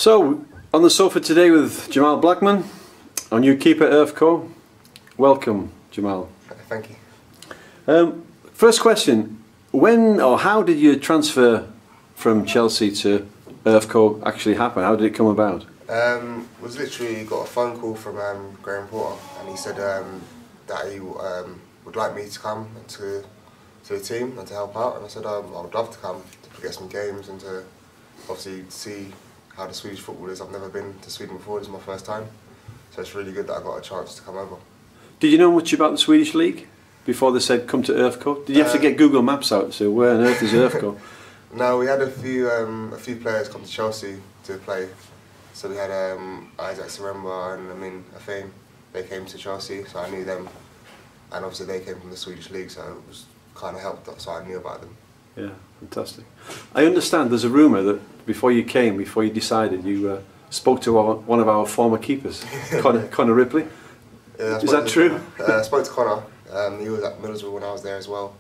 So, on the sofa today with Jamal Blackman, our new keeper at ÖFK. Welcome, Jamal. Thank you. First question, when or how did your transfer from Chelsea to ÖFK actually happen? How did it come about? Was literally got a phone call from Graham Porter, and he said that he would like me to come to the team and to help out, and I said I would love to come to get some games and to obviously see how the Swedish football is. I've never been to Sweden before, this is my first time, so it's really good that I got a chance to come over. Did you know much about the Swedish league before they said come to ÖFK? Did you have to get Google Maps out and say where on earth is ÖFK? No, we had a few players come to Chelsea to play. So we had Isaac Saremba and Amin Afame. They came to Chelsea, so I knew them, and obviously they came from the Swedish league, so it was kind of helped, so I knew about them. Yeah, fantastic. I understand there's a rumour that before you decided, you spoke to one of our former keepers, Connor Ripley. Yeah, is that true? I spoke to Connor. He was at Middlesbrough when I was there as well.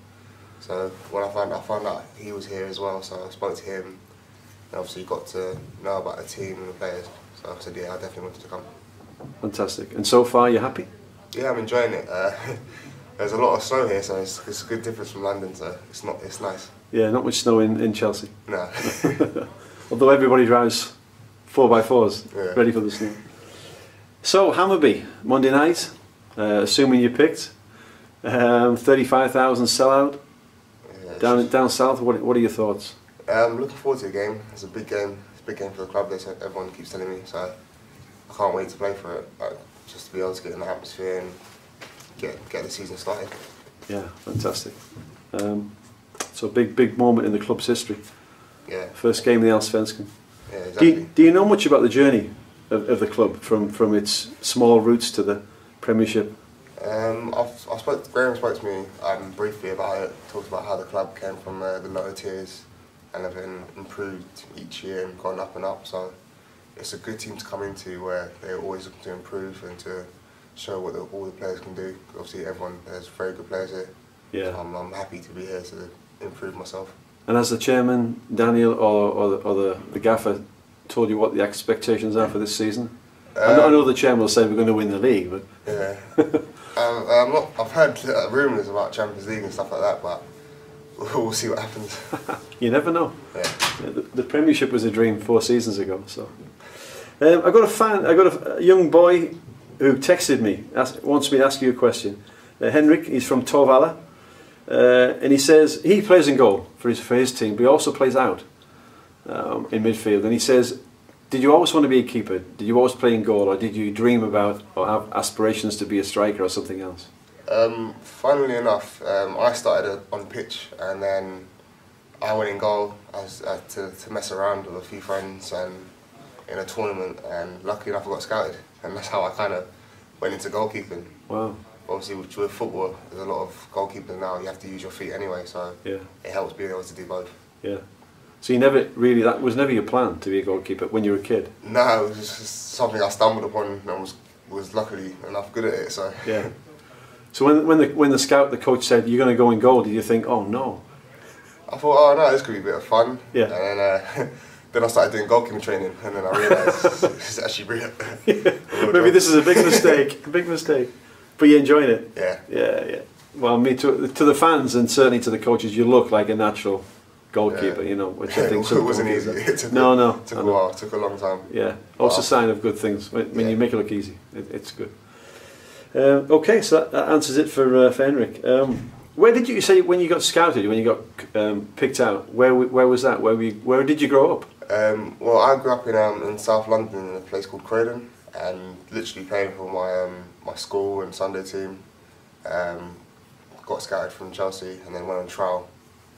So when I found out he was here as well, so I spoke to him. And obviously got to know about the team and the players. So I said, yeah, I definitely wanted to come. Fantastic. And so far, you're happy? Yeah, I'm enjoying it. There's a lot of snow here, so it's a good difference from London. So it's nice. Yeah, not much snow in Chelsea. No. Although everybody drives 4x4s, yeah, ready for the snow. So Hammarby, Monday night, assuming you picked, 35,000 sellout. Yeah, down south. What are your thoughts? I'm looking forward to the game. It's a big game. It's a big game for the club. Everyone keeps telling me, so I can't wait to play for it. Just to be able to get in the atmosphere and get the season started. Yeah, fantastic. So big moment in the club's history. Yeah. First game in the Allsvenskan. Yeah, exactly. Do you know much about the journey of the club from its small roots to the Premiership? Graham spoke to me briefly about it. Talked about how the club came from the lower tiers and have been improved each year and gone up and up. So it's a good team to come into where they're always looking to improve and to show what all the players can do. Obviously, there's very good players here. Yeah. So I'm happy to be here to improve myself. And has the chairman, Daniel, or the gaffer told you what the expectations are for this season? I know the chairman will say we're going to win the league, but yeah. I've heard rumours about Champions League and stuff like that, but we'll see what happens. You never know. Yeah. The Premiership was a dream 4 seasons ago. So I got a young boy who texted me, wants me to ask you a question. Henrik, he's from Torvalla, and he says he plays in goal for his team, but he also plays out in midfield. And he says, did you always want to be a keeper? Did you always play in goal, or did you dream about or have aspirations to be a striker or something else? Funnily enough, I started on pitch, and then I went in goal to mess around with a few friends and in a tournament, and luckily enough I got scouted, and that's how I kind of went into goalkeeping. Wow. Obviously with football, there's a lot of goalkeeping now, you have to use your feet anyway, so yeah, it helps being able to do both. Yeah. So you never really, that was never your plan to be a goalkeeper when you were a kid? No, it was just something I stumbled upon and was luckily enough good at it, so. Yeah. So when the coach said you're going to go in goal, did you think, oh no? I thought, oh no, this could be a bit of fun. Yeah. And then I started doing goalkeeping training, and then I realised it's actually brilliant. Yeah. Maybe this is a big mistake, a big mistake. But you're enjoying it? Yeah. Yeah, yeah. Well, to the fans and certainly to the coaches, you look like a natural goalkeeper, you know, which I think it wasn't easy. It took a while. It took a long time. Yeah. Also a sign of good things when you make it look easy. It's good. Okay, so that answers it for Henrik. Where did you say when you got scouted, when you got picked out? Where was that? Where did you grow up? Well, I grew up in South London in a place called Croydon, and literally playing for my school and Sunday team. Got scouted from Chelsea and then went on trial,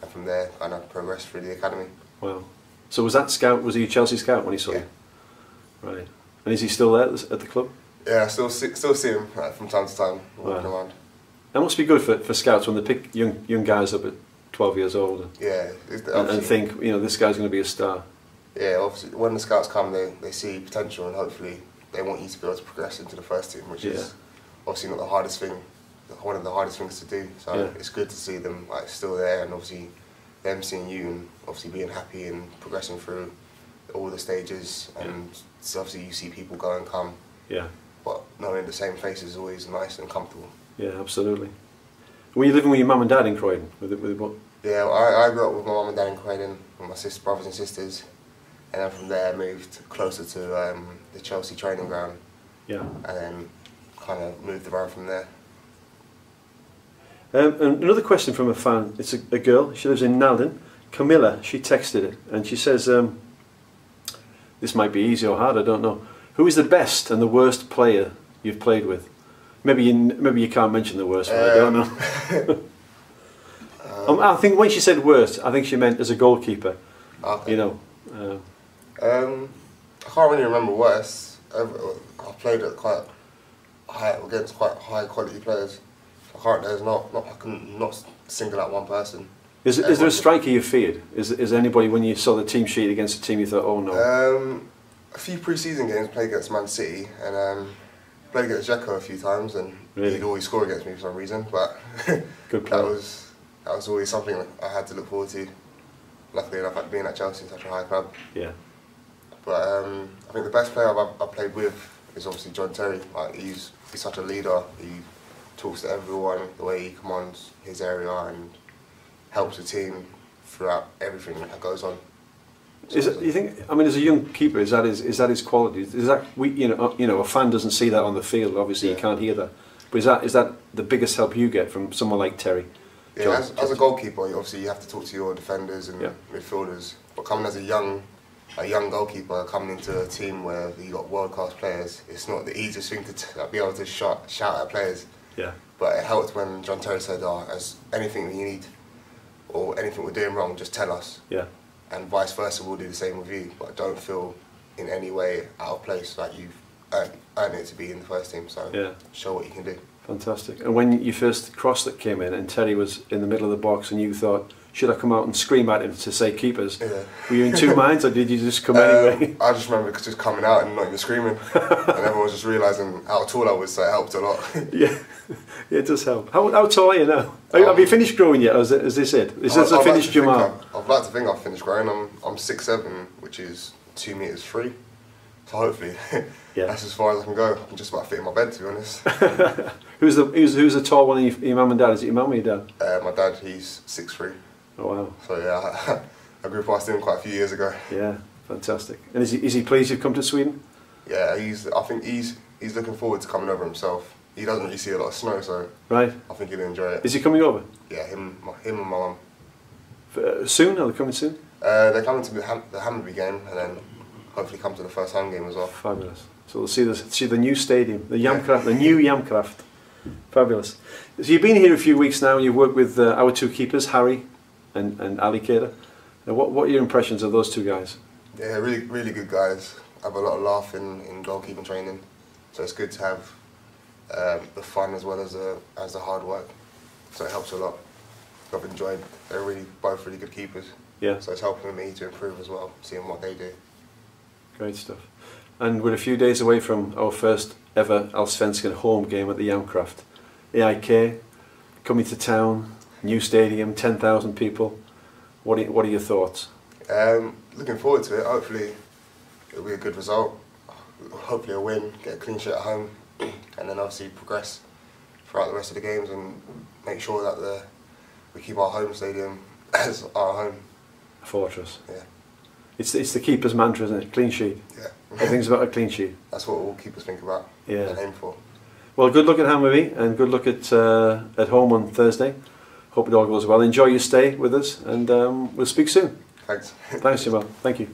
and from there kind of progressed through the academy. Wow. So was he a Chelsea scout when he saw you? Right. And is he still there at the club? Yeah, I still see him from time to time walking around. That must be good for scouts when they pick young guys up at 12 years old. And think, you know, this guy's going to be a star. Yeah, obviously when the scouts come, they see potential, and hopefully they want you to be able to progress into the first team, which is obviously not the hardest thing, one of the hardest things to do. So it's good to see them still there, and obviously them seeing you and obviously being happy and progressing through all the stages, and so obviously you see people go and come. Yeah. But knowing the same face is always nice and comfortable. Yeah, absolutely. Were you living with your mum and dad in Croydon? What? Yeah, I grew up with my mum and dad in Croydon, with my brothers and sisters, and then from there I moved closer to the Chelsea training ground. Yeah. And then kind of moved around from there. And another question from a fan. It's a girl. She lives in Naldon. Camilla. She texted it, and she says, "This might be easy or hard. I don't know. Who is the best and the worst player you've played with?" Maybe you can't mention the worst one. I don't know. I think when she said worst, I think she meant as a goalkeeper. Okay. You know. I can't really remember worst. I've played at quite high against quite high quality players. I can not single out one person. Is there a striker you feared? Is there anybody when you saw the team sheet against a team you thought, oh no? A few pre-season games played against Man City and played against Dzeko a few times, and really? He'd always score against me for some reason. But Good player. that was always something that I had to look forward to. Luckily enough, being at Chelsea, such a high club. Yeah. But I think the best player I've played with is obviously John Terry. Like he's such a leader. He talks to everyone, the way he commands his area and helps the team throughout everything that goes on. Is it, you think? I mean, as a young keeper, is that his quality? Is that a fan doesn't see that on the field. Obviously, you can't hear that. But is that the biggest help you get from someone like Terry? Yeah, as a goalkeeper, obviously you have to talk to your defenders and midfielders. But coming as a young goalkeeper, coming into a team where you got world class players, it's not the easiest thing to be able to shout at players. Yeah. But it helped when John Terry said, "As anything that you need or anything we're doing wrong, just tell us." Yeah. And vice versa, we'll do the same with you. But don't feel in any way out of place, like you've earned it to be in the first team. So show what you can do. Fantastic. And when you first cross that came in and Terry was in the middle of the box and you thought, should I come out and scream at him to say keepers? Yeah. Were you in two minds or did you just come anyway? I just remember just coming out and not even screaming. And everyone was just realising how tall I was, so it helped a lot. Yeah, it does help. How tall are you now? Have you finished growing yet? Or is this it? Is this a finished Jamal? I'd like to think I've finished growing. I'm 6'7", which is 2 meters 3. So hopefully, that's as far as I can go. I'm just about fit in my bed, to be honest. Who's the tall one? Your mum and dad? Is it your mum or your dad? My dad, he's 6'3". Oh wow! So yeah, I grew past him quite a few years ago. Yeah, fantastic. And is he pleased you've come to Sweden? Yeah, I think he's looking forward to coming over himself. He doesn't really see a lot of snow, so right. I think he'll enjoy it. Is he coming over? Yeah, him and my mum. Soon? Are they coming soon? They're coming to the Hammarby game and then hopefully come to the first home game as well. Fabulous. So we'll see the new stadium, the Jamkraft, the new Jamkraft. Fabulous. So you've been here a few weeks now and you've worked with our two keepers, Harry and Ali Keda. What are your impressions of those two guys? Yeah, really, really good guys. Have a lot of laugh in goalkeeping training, so it's good to have the fun as well as the hard work. So it helps a lot. I've enjoyed. They're both really good keepers. Yeah. So it's helping me to improve as well, seeing what they do. Great stuff. And we're a few days away from our first ever Allsvenskan home game at the Jamkraft. AIK coming to town, new stadium, 10,000 people. What are your thoughts? Looking forward to it. Hopefully it'll be a good result. Hopefully a win, get a clean sheet at home, and then obviously progress throughout the rest of the games and make sure that we keep our home stadium as our home. A fortress. Yeah. It's the keeper's mantra, isn't it? Clean sheet. Yeah. Everything's about a clean sheet. That's what all keepers think about. Yeah. And aim for. Well, good luck at Hammarby and good luck at home on Thursday. Hope it all goes well. Enjoy your stay with us and we'll speak soon. Thanks. Thanks, Jamal. Thank you.